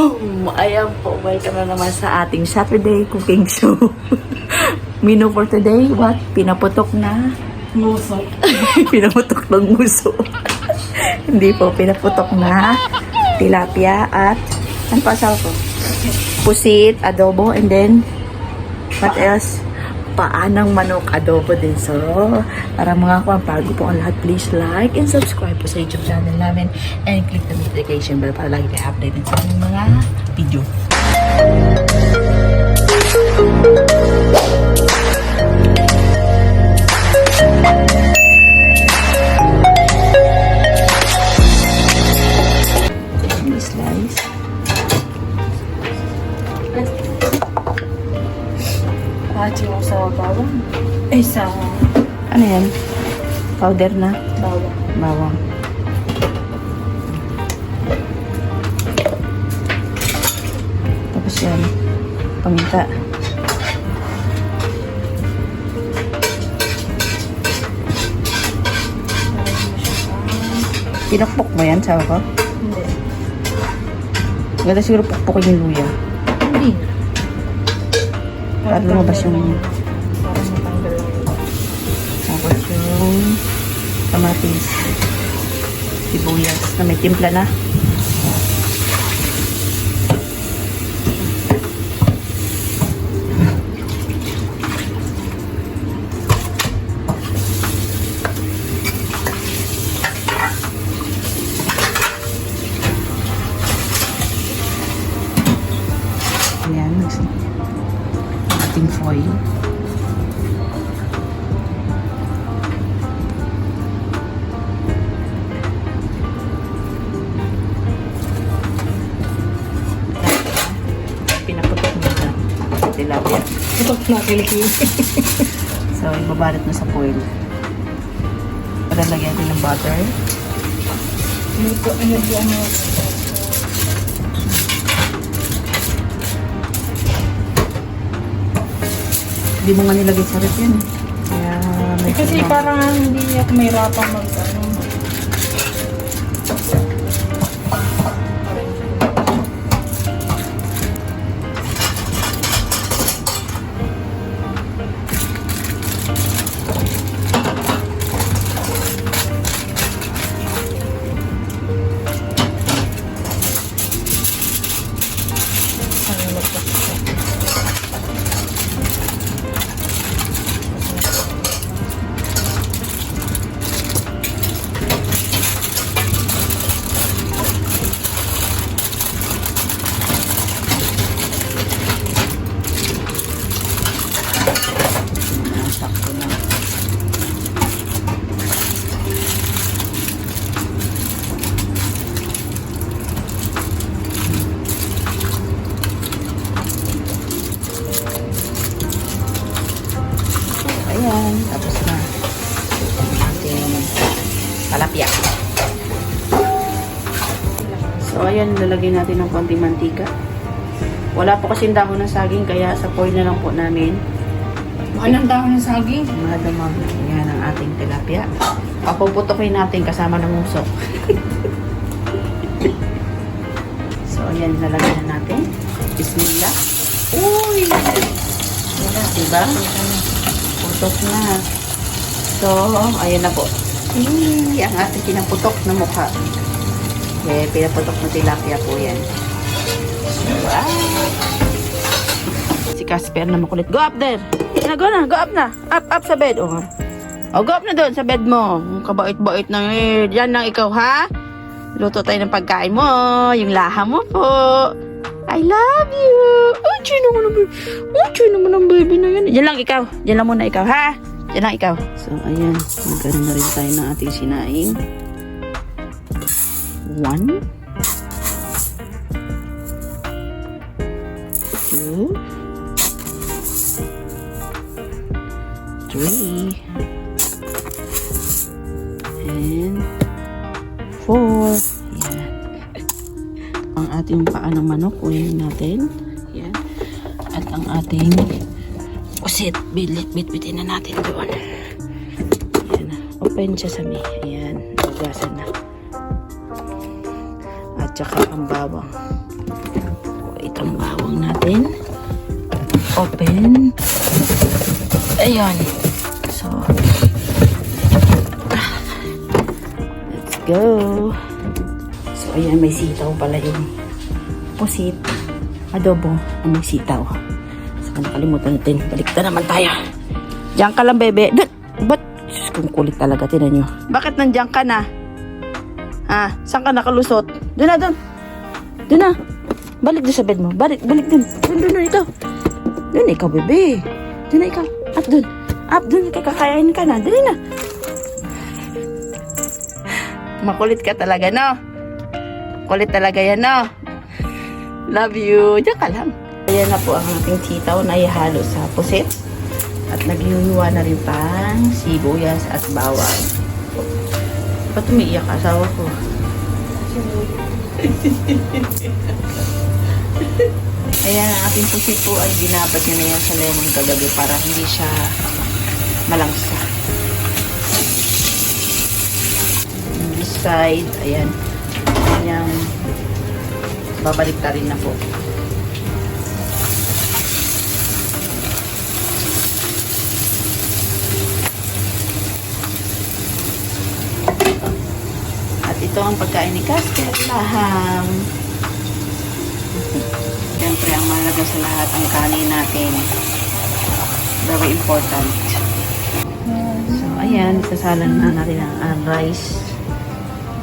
Boom! Ayan po, welcome na naman sa ating Saturday cooking show. Menu for today, what? Pinaputok na nguso. Pinaputok ng nguso. Hindi po, pinaputok na tilapia at ano pa asawa ko? Pusit, adobo, and then what else? Paanang manok adobo din. So, para mga kung bago po ang lahat, please like and subscribe po sa YouTube channel namin and click the notification bell para lagi kayo updated sa aming mga video. Slice. Hachi mo sa bawang. Sa Ano yan? Powder na? bawang. Bawang. Tapos yan. Paminta. Pinakpok mo yan, sawa ko? Hindi. Ganda siguro pukpukin yung luya. Hindi. Para lumabas yung... Para matanggal lang yun. Tapos yung kamatis. Sibuyas na may timpla na. Ayan, ating foil. Pinaputok mo na tilapia. Ito nakilikili. So, ibabalat na sa foil. Palalagyan natin ng butter. Ito, ano. Hindi mo nga nilagay sa ref yan. Kaya may Kasi parang hindi ako may rapang mag-ano. sakto na. Ayan, tapos na ating palapya. So, ayan, lalagyan natin ng konting mantika. Wala po kasing dahon ng saging, kaya sa foil na lang po namin. Anong dahon ng saging? Madamag. Yan ang ating tilapia. Papuputokin natin kasama ng musok. So, ayan, lalagyan na natin. Bismillah. Uy! Wala, diba? Putok na. So, ayan na po. Ang ating pinaputok na mukha. Okay, pinaputok na tilapia po yan. Wow! Si Casper na makulit. Go up there! Go na, go up na. Up sa bed. Oh, go up na doon sa bed mo. Kabait-bait na eh. Yan lang ikaw, ha? Luto tayo ng pagkain mo. Yung laha mo po. I love you. Oh, chay naman ang baby na yan. Yan lang ikaw. Yan lang muna ikaw, ha? Yan lang ikaw. So, ayan. Magkaroon na rin tayo ng ating sinaing. 1 2 3 and 4. Yan. Ang ating paa ng manok, uyin natin. Yan. At ang ating pusit, bitbitin na natin doon. Yan. Open siya sa may. Ayan. Ugasan na. At saka ang bawang. open. Ayan. So, let's go. So, ayan, may sitaw pala yung pusit. Adobo na may sitaw. So, nakalimutan natin. Baliktad naman tayo. Diyan ka lang, bebe. Ba't? Kung kulit talaga, tinan nyo. Bakit nandiyan ka na? Ha? Saan ka nakalusot? Doon na, doon. Doon na. Balik doon sa bed mo. Balik doon. Doon, ikaw. Doon, ikaw, bebe. Doon na, ikaw. Up doon. Up doon. Kakayain ka na. Dali na. Makulit ka talaga, no? Kulit talaga yan, no? Love you. Diyan ka lang. Ayan na po ang ating sitaw na ihalo sa pusit. At naghihiwa na rin pang sibuyas at bawang. Ba't umiiyak asawa ko? Ayan, ang ating pusit po ay ginabad niya na yan sa lemon kagabi para hindi siya malangsa. This side, ayan. Ayan, babalik na rin na po. Ito ang pagkain ni Casket, laham. Siyempre, ang mahalaga sa lahat ang kanin natin. Very important. So, ayan, sasalan na natin ang rice.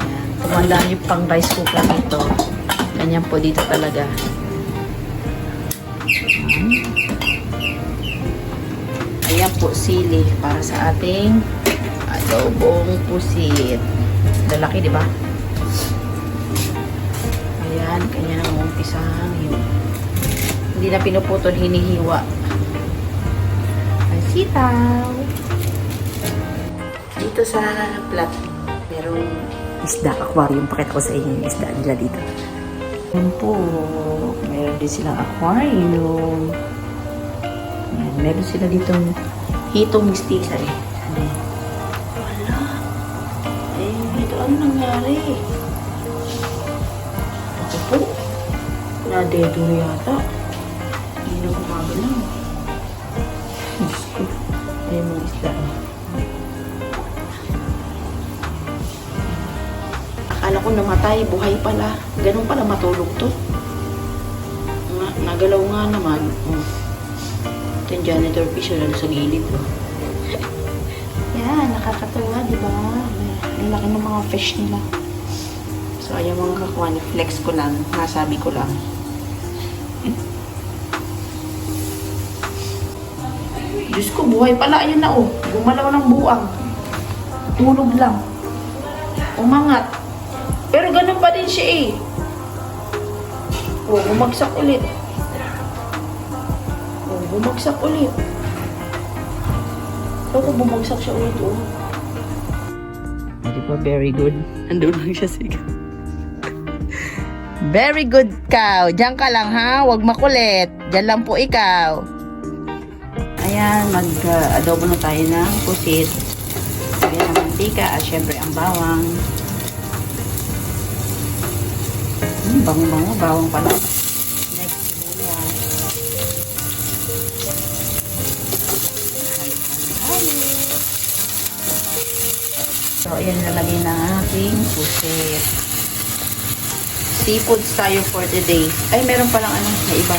Ayan. Tumandaan yung pang rice cooker dito. Ganyan po dito talaga. Ayan po, sili para sa ating adobong pusit. Lalaki, di ba? Ayan, kanya nang umpisang hindi na pinuputol, hinihiwa. Ang sitaw. Dito sa plat, merong isda, aquarium. Pakita ko sa inyo yung isda nila dito. Ayan po, meron din silang aquarium. Ayan, meron sila ditong hitong mistisa eh. Ayan. Ano nangyari? Ako po. Nadedo yata. Hindi na gumagalaw. Diyos ko. Ayun mga isda. Akala ko namatay. Buhay pala. Ganun pala matulog to. Nagalaw nga naman. Ito yung janitor fish na sa gilid. Yan. Nakakatawa, di ba? Ang laki ng mga fish nila. So, ayaw mga kakuha. Flex ko lang. Masabi ko lang. Diyos ko, buhay pala. Ayun na, oh. Gumalaw ng buwang. Tulog lang. Umangat. Pero ganun pa din siya, eh. Oh, bumagsak ulit. Oh, bumagsak ulit. Pero bumagsak siya ulit, oh. Very good. Andun lang siya sigaw. Very good cow. Diyan ka lang ha. Huwag makulit. Diyan lang po ikaw. Ayan. Mag-adobo na tayo ng pusit. Lagyan ng mantika at syempre ang bawang. Bango-bango. Bawang pala. Next, sibuyas. Halo-halo. So, ayan, nalagay na ating pusit. Seafoods tayo for today. Ay, meron palang ano, na iba.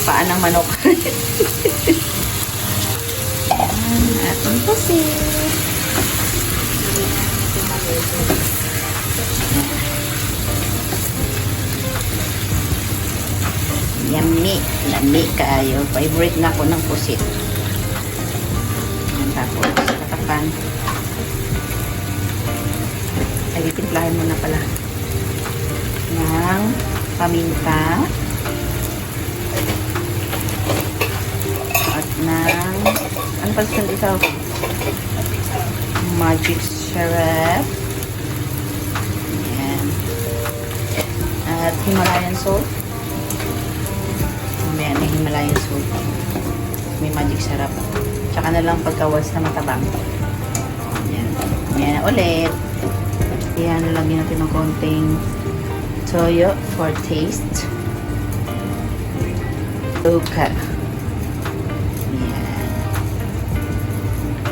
Paan ng manok. Ayan, ating pusit. Yummy. Lami kayo. Favorite na ako ng pusit. Ayan, tapos, katapan. Ay, timplahin mo na pala ng paminta at ng ano pa sa ito? Magic syrup. Ayan. At Himalayan salt. Ayan, may Himalayan salt. May magic syrup. Tsaka na lang pagkawas na matabang. Ayan. Ayan na ulit. Ayan, lalagyan natin ng konting toyo for taste. Okay. Ayan.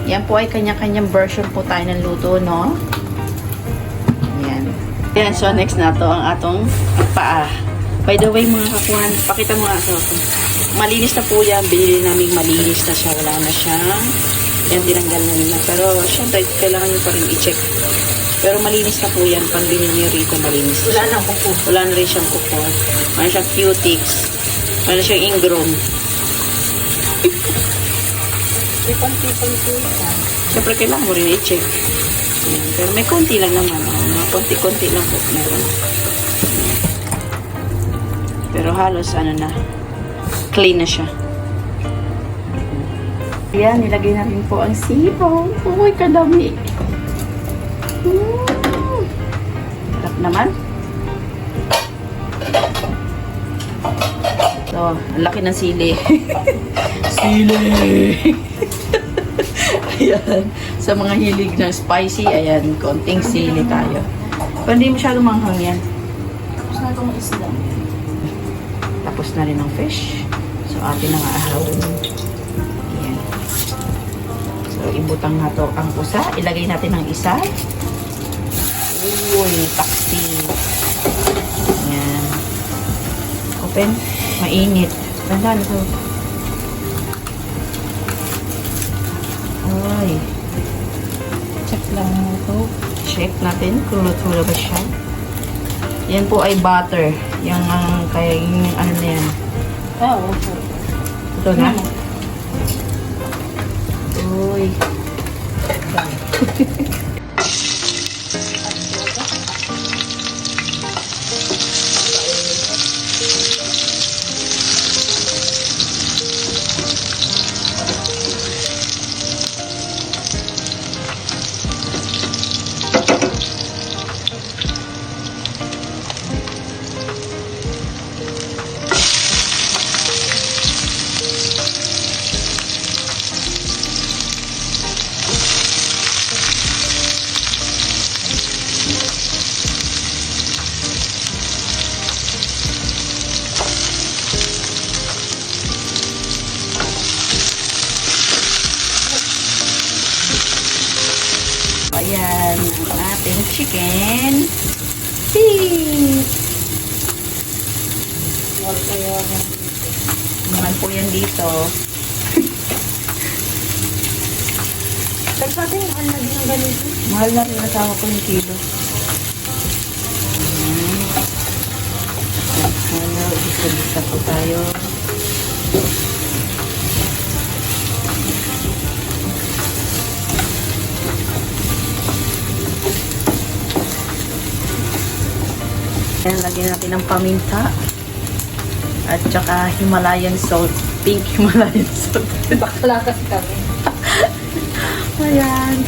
Yan po ay kanya-kanyang version po tayo ng luto, no? Ayan. Ayan, so next na to ang atong paa. By the way, mga kakuhan, pakita mo nga ito. Malinis na po yan. Binili namin malinis na siya. Wala na siyang yan, tinanggal na nila. Pero, syempre, kailangan nyo pa rin i-check. Pero malinis na po yan. Pag binili nyo rito, malinis. Wala nang kuko. Wala na rin siyang kuko. Wala siyang cutics. Wala siyang ingrown. Tipang-tipang po yan. Siyempre, kailangan mo rin i-check. Ayan. Pero may konti lang naman. Oh. Mga konti-konti lang po. Meron. Pero halos, ano na, clean na siya. Ayan, nilagay na rin po ang sipon. Uy, kadami. Sarap naman. So, ang laki ng sili. Sili! Ayan. Sa mga hilig ng spicy, ayan, konting sili tayo. Pero hindi masyadong manghang yan. Tapos na itong isda. Tapos na rin ang fish. So, atin na nga ahawin. Ayan. So, ibutang na to ang usa. Ilagay natin ang isa. Uy, taksi. Ayan. Open. Mainit. Tandaan ito. Ay. Check lang mo ito. Check natin kung luto na ba siya. Yan po ay butter. Yung kaya yung ano na yan. Oo. Ito na. Uy. Ayan, ang ating chicken feet. Mahal po yan dito. Tagsabi mo, ano naging ang ganito? Mahal na rin asawa ko yung kilo. Hello, isa-isa po tayo. Ayan, lagyan natin ng paminta. At saka Himalayan salt. Pink Himalayan salt. Bakla kasi kami. Ayan.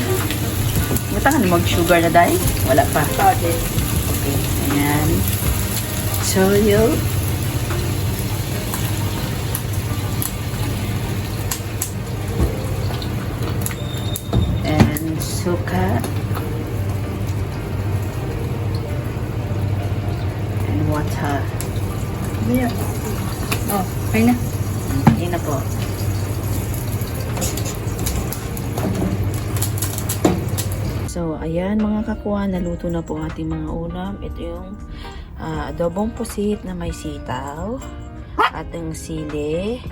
Mata ka na mag-sugar na dahil? Wala pa. Pwede. Okay. Ayan. Soyo. And suka. And water. Yeah. Oh, ayun na. Ayan na po. So, ayan mga kakuha, naluto na po ang ating mga ulam. Ito yung adobong pusit na may sitaw, ating sili,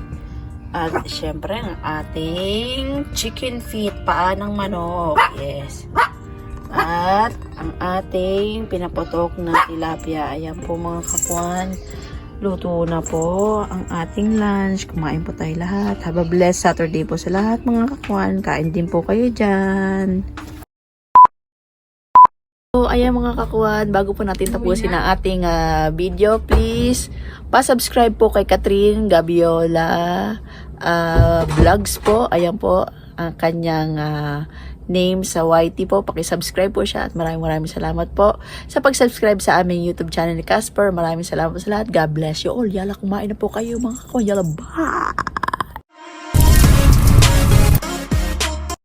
at syempre ang ating chicken feet, paa ng manok. Yes. At ang ating pinaputok na tilapia. Ayan po mga kakuhan. Luto na po ang ating lunch. Kumain po tayo lahat. Have a blessed Saturday po sa lahat mga kakuhan. Kain din po kayo dyan. So, ayan mga kakuhan, bago po natin tapusin ang ating video, please, pa-subscribe po kay Catherine Gabiola Vlogs po. Ayan po ang kanyang name sa YT po. Paki-subscribe po siya at maraming salamat po sa pag-subscribe sa aming YouTube channel ni Casper. Maraming salamat po sa lahat. God bless you all. Yala, kumain na po kayo mga kakuhan. Yala, bye!